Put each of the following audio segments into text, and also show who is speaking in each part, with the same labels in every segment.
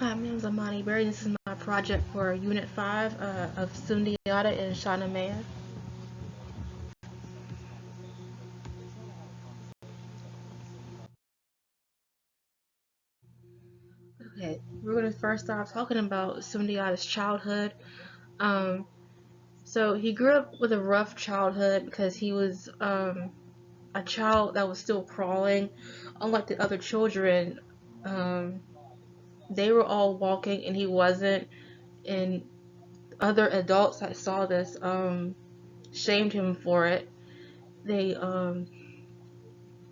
Speaker 1: Hi, my name is Amani Berry. This is my project for Unit 5 of Sundiata and Shahnameh. Okay, we're going to first start talking about Sundiata's childhood. Um, so he grew up with a rough childhood because he was a child that was still crawling. Unlike the other children, um, they were all walking and he wasn't. And other adults that saw this shamed him for it. They um,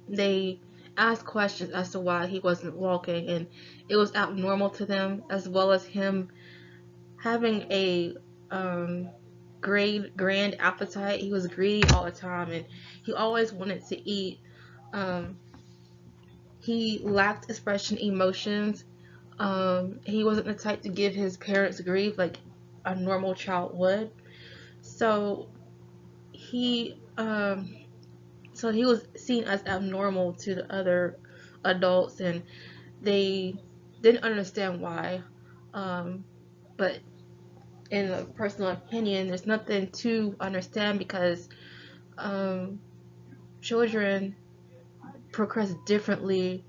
Speaker 1: they asked questions as to why he wasn't walking, and it was abnormal to them, as well as him having a grand appetite. He was greedy all the time, and he always wanted to eat. Um, he lacked expression emotions. He wasn't the type to give his parents grief like a normal child would. So he um, so he was seen as abnormal to the other adults, and they didn't understand why. Um, but in a personal opinion, there's nothing to understand because um, children progress differently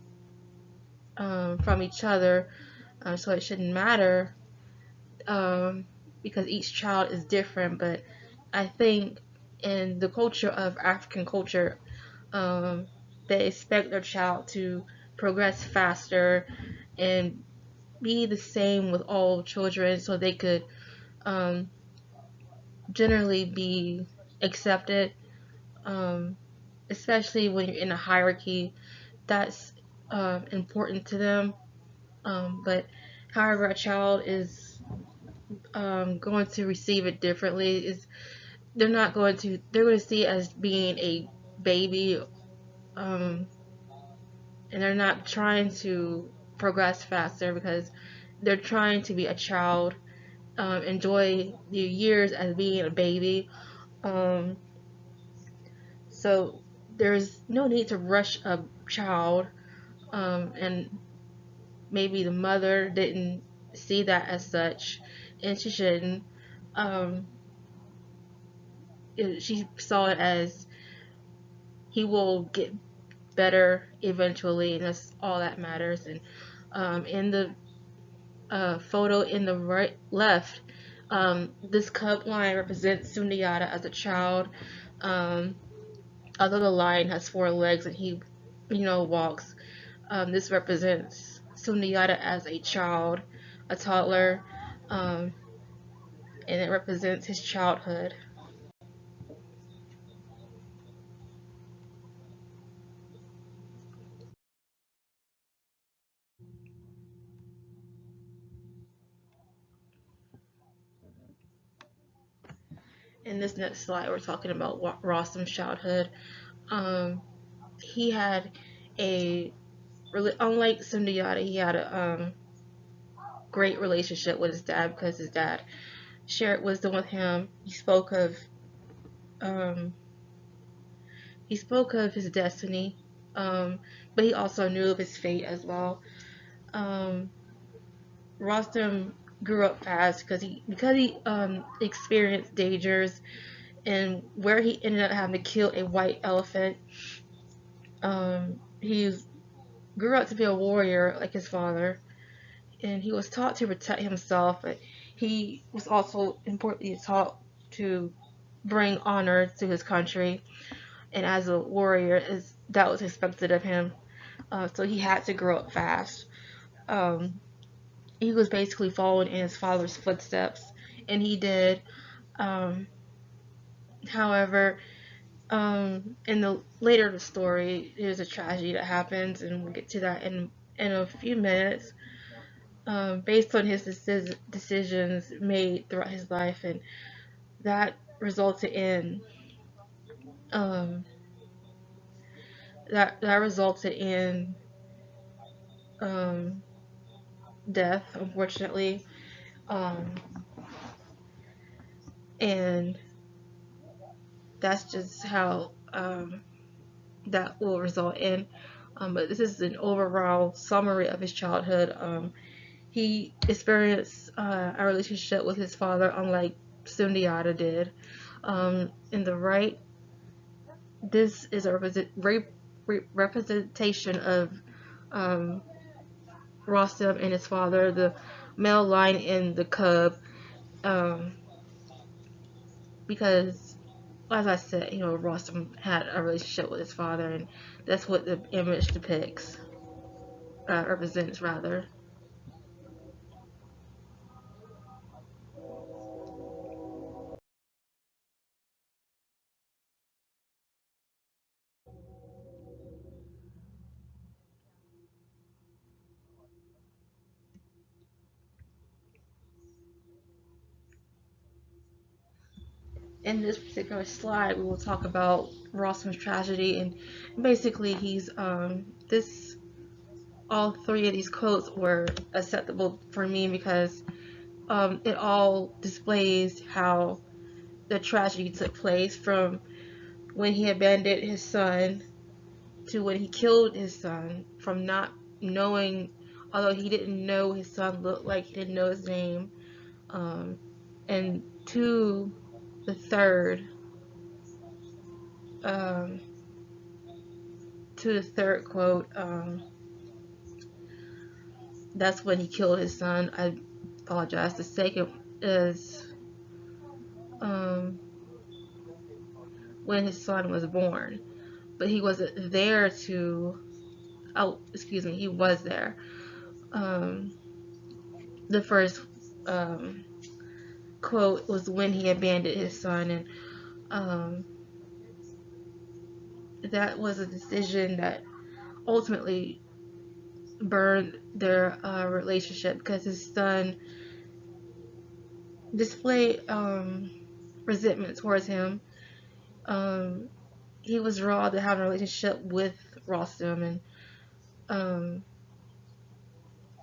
Speaker 1: from each other, so it shouldn't matter because each child is different. But I think in the culture of African culture, um, they expect their child to progress faster and be the same with all children so they could um, generally be accepted, um, especially when you're in a hierarchy. That's important to them. But however, a child is going to receive it differently. Is they're going to see it as being a baby, um, and they're not trying to progress faster because they're trying to be a child, enjoy the years as being a baby. Um, so there's no need to rush a child, and maybe the mother didn't see that as such, and she shouldn't. Um, she saw it as he will get better eventually, and that's all that matters. And in the photo in the right left, this cup line represents Sundiata as a child. Um, Although the lion has four legs and he, walks, this represents Sundiata as a child, a toddler, um, and it represents his childhood. In this next slide, we're talking about Rossum's childhood. Um, he had a really, unlike Sundiata, he had a great relationship with his dad because his dad shared wisdom with him. Um, he spoke of his destiny, but he also knew of his fate as well. Um, Rostam grew up fast because he experienced dangers, and where he ended up having to kill a white elephant. He grew up to be a warrior like his father, and he was taught to protect himself, but he was also importantly taught to bring honor to his country, and as a warrior, that was expected of him. So he had to grow up fast. Um, he was basically following in his father's footsteps, and he did. Um, However, in the later the story, there's a tragedy that happens, and we'll get to that in a few minutes. Based on his decisions made throughout his life, and that resulted in um, that resulted in um, death, unfortunately, um, and that's just how that will result in. But this is an overall summary of his childhood. he experienced a relationship with his father, unlike Sundiata did. In the right, this is a representation of um, Rostam and his father, the male line in the cub, um, because, as I said, Rostam had a relationship with his father, and that's what the image depicts, represents rather. In this particular slide, we will talk about Rostam's tragedy, and basically, he's this all three of these quotes were acceptable for me because it all displays how the tragedy took place from when he abandoned his son to when he killed his son, from not knowing, although he didn't know his son looked like, he didn't know his name, um, and to the third, um, quote, that's when he killed his son. I apologize. The second is um, when his son was born, but he wasn't there to. Oh, excuse me. He was there. Um, the first um, quote was when he abandoned his son, and um, that was a decision that ultimately burned their relationship because his son displayed resentment towards him. Um, he was raw to have a relationship with Rostam, and um,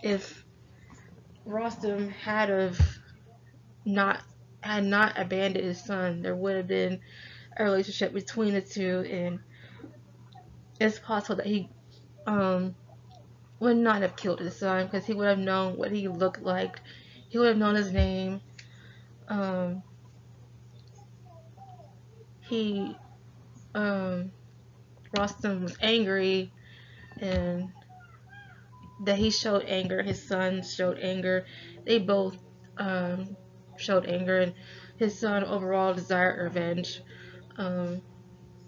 Speaker 1: if Rostam not had not abandoned his son, there would have been a relationship between the two, and it's possible that he um, would not have killed his son because he would have known what he looked like. He would have known his name. Um, he um, Rostam was angry, and that he showed anger. His son showed anger. They both um, showed anger, and his son overall desired revenge um,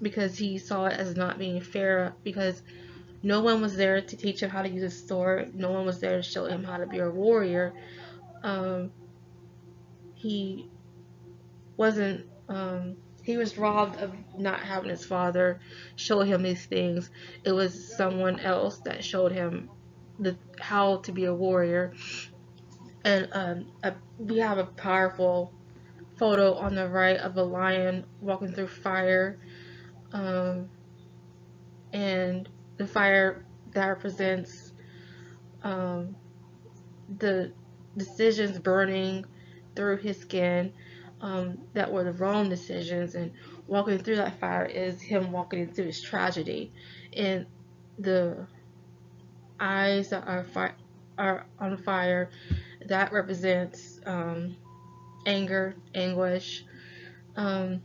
Speaker 1: because he saw it as not being fair. Because no one was there to teach him how to use a sword. No one was there to show him how to be a warrior. Um, he wasn't. He was robbed of not having his father show him these things. It was someone else that showed him how to be a warrior. And we have a powerful photo on the right of a lion walking through fire, um, and the fire that represents um, the decisions burning through his skin that were the wrong decisions, and walking through that fire is him walking into his tragedy, and the eyes that are on fire that represents anger, anguish, um,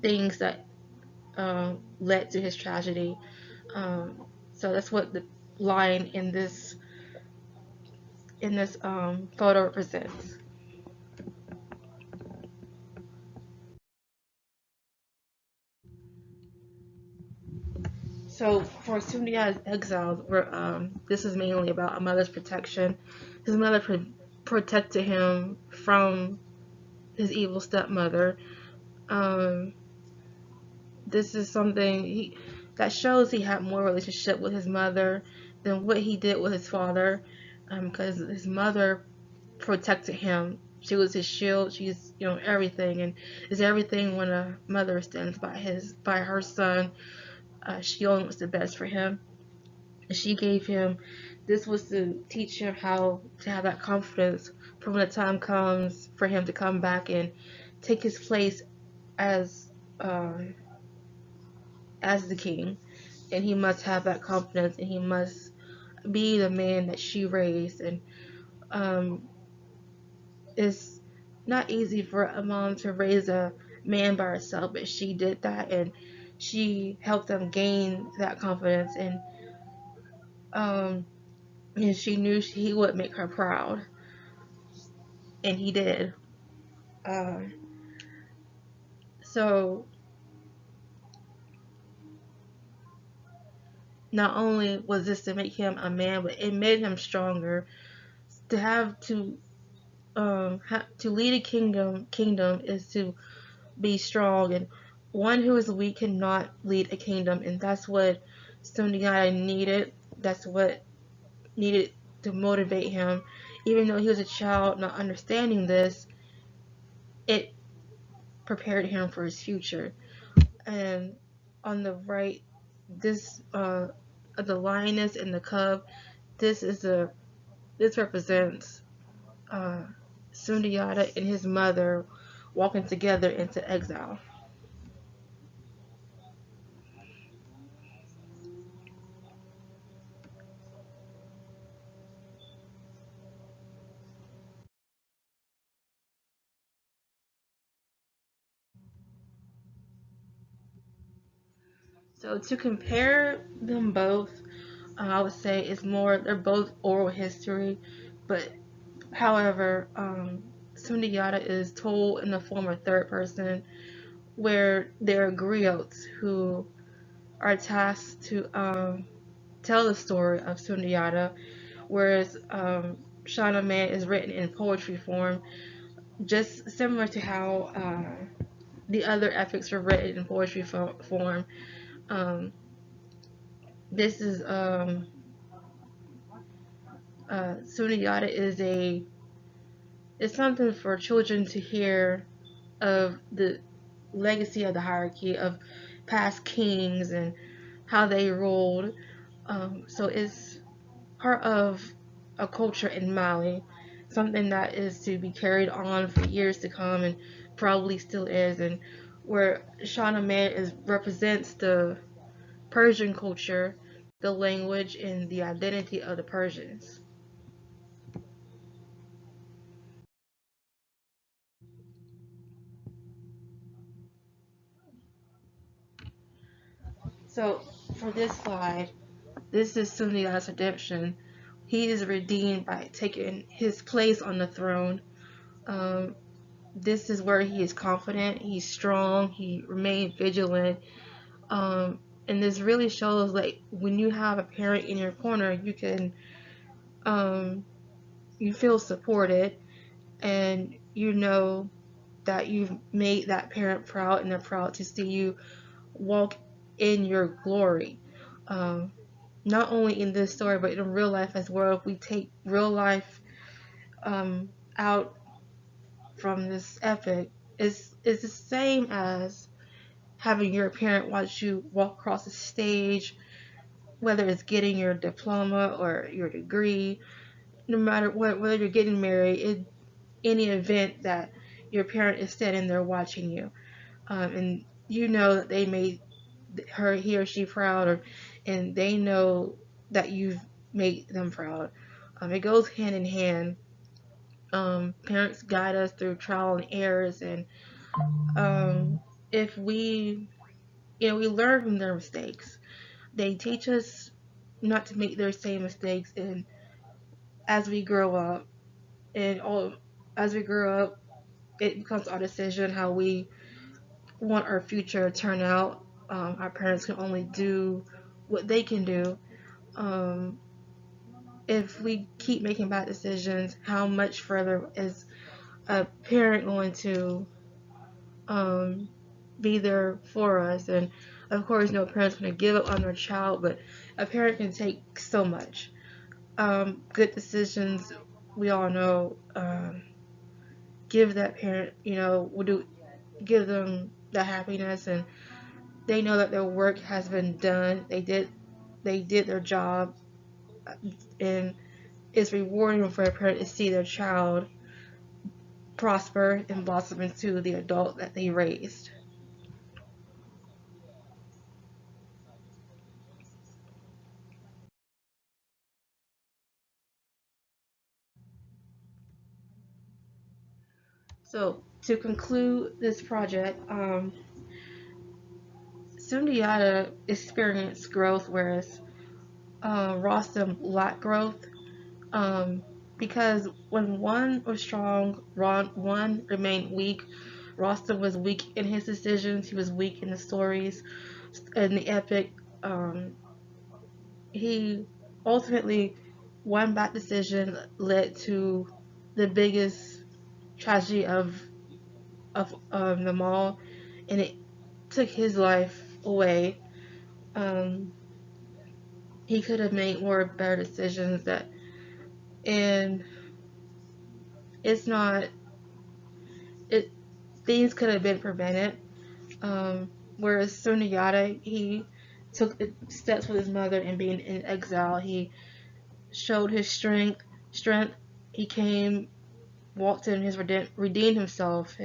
Speaker 1: things that led to his tragedy. Um, so that's what the line in this photo represents. So for Sundia's exile, this is mainly about a mother's protection. His mother protected him from his evil stepmother. Um, this is something that shows he had more relationship with his mother than what he did with his father, because his mother protected him. She was his shield. She's everything, and is everything when a mother stands by her son. She only wants the best for him. She gave him. This was to teach him how to have that confidence for when the time comes for him to come back and take his place as um, as the king, and he must have that confidence, and he must be the man that she raised, and Um, it's not easy for a mom to raise a man by herself, but she did that, and she helped them gain that confidence, um, and she knew he would make her proud, and he did. Um, so not only was this to make him a man, but it made him stronger. To have to lead a kingdom is to be strong, and one who is weak cannot lead a kingdom, and that's what Sundiata needed. That's what needed to motivate him. Even though he was a child, not understanding this, it prepared him for his future. And on the right, this the lioness and the cub. This is a this represents uh, Sundiata and his mother walking together into exile. So to compare them both, I would say it's more they're both oral history, but however, Sundiata is told in the form of third person, where there are griots who are tasked to tell the story of Sundiata, whereas Shahnameh is written in poetry form, just similar to how the other epics were written in poetry form. Um, this is Sundiata is something for children to hear of the legacy of the hierarchy of past kings and how they ruled. So it's part of a culture in Mali, something that is to be carried on for years to come, and probably still is. And where Shahnameh is represents the Persian culture, the language, and the identity of the Persians. So for this slide, this is Sundiata's redemption. He is redeemed by taking his place on the throne. Um, this is where he is confident, he's strong, he remained vigilant. Um, and this really shows like when you have a parent in your corner, um, you feel supported, and you know that you've made that parent proud, and they're proud to see you walk in your glory. Um, Not only in this story, but in real life as well. If we take real life out from this epic, it's the same as having your parent watch you walk across the stage, whether it's getting your diploma or your degree, no matter what, whether you're getting married, any event that your parent is standing there watching you, and you know that they made he or she proud, and they know that you've made them proud. It goes hand in hand. Parents guide us through trial and errors, and if we, we learn from their mistakes. They teach us not to make their same mistakes, and as we grow up, and all as we grow up, it becomes our decision how we want our future to turn out. Our parents can only do what they can do. Um, if we keep making bad decisions, how much further is a parent going to um, be there for us? And of course, no parent's going to give up on their child, but a parent can take so much. Good decisions, we all know, give that parent, will do give them the happiness, and they know that their work has been done. They did their job, and it's rewarding for a parent to see their child prosper and blossom into the adult that they raised. So to conclude this project, Sundiata experienced growth, whereas Rostam lacked growth. Um, because when one was strong, one remained weak. Rostam was weak in his decisions. He was weak in the stories, in the epic. Um, he ultimately one bad decision led to the biggest tragedy of them all, and it took his life away. Um, he could have made more better decisions that, and it's not it. Things could have been prevented. Whereas Sundiata, he took the steps with his mother and being in exile. He showed his strength. He came, walked in his redeemed himself,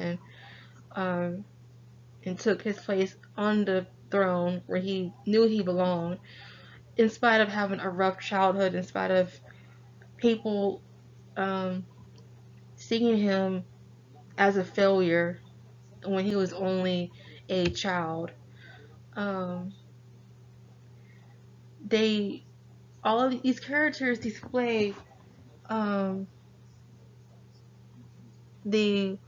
Speaker 1: um, and took his place on the throne where he knew he belonged. In spite of having a rough childhood, in spite of people um, seeing him as a failure when he was only a child, um, they all of these characters display um, the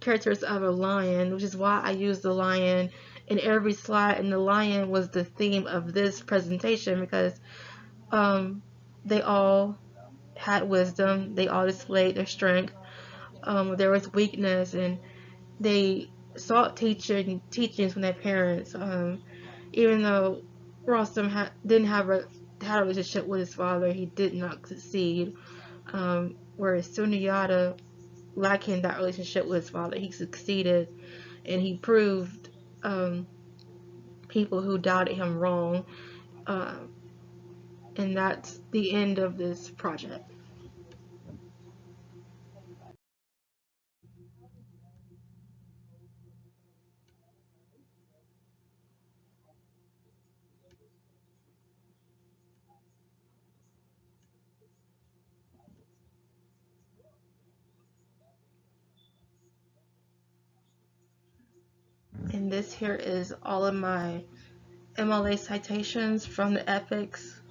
Speaker 1: characters of a lion, which is why I used the lion in every slide, and the lion was the theme of this presentation because um, they all had wisdom, they all displayed their strength. There was weakness, and they sought teachings from their parents. Even though Rostam didn't have had a relationship with his father, he did not succeed. Whereas Sundiata, lacking that relationship with his father, he succeeded, and he proved um, people who doubted him wrong. Uh, and that's the end of this project. And this here is all of my MLA citations from the epics.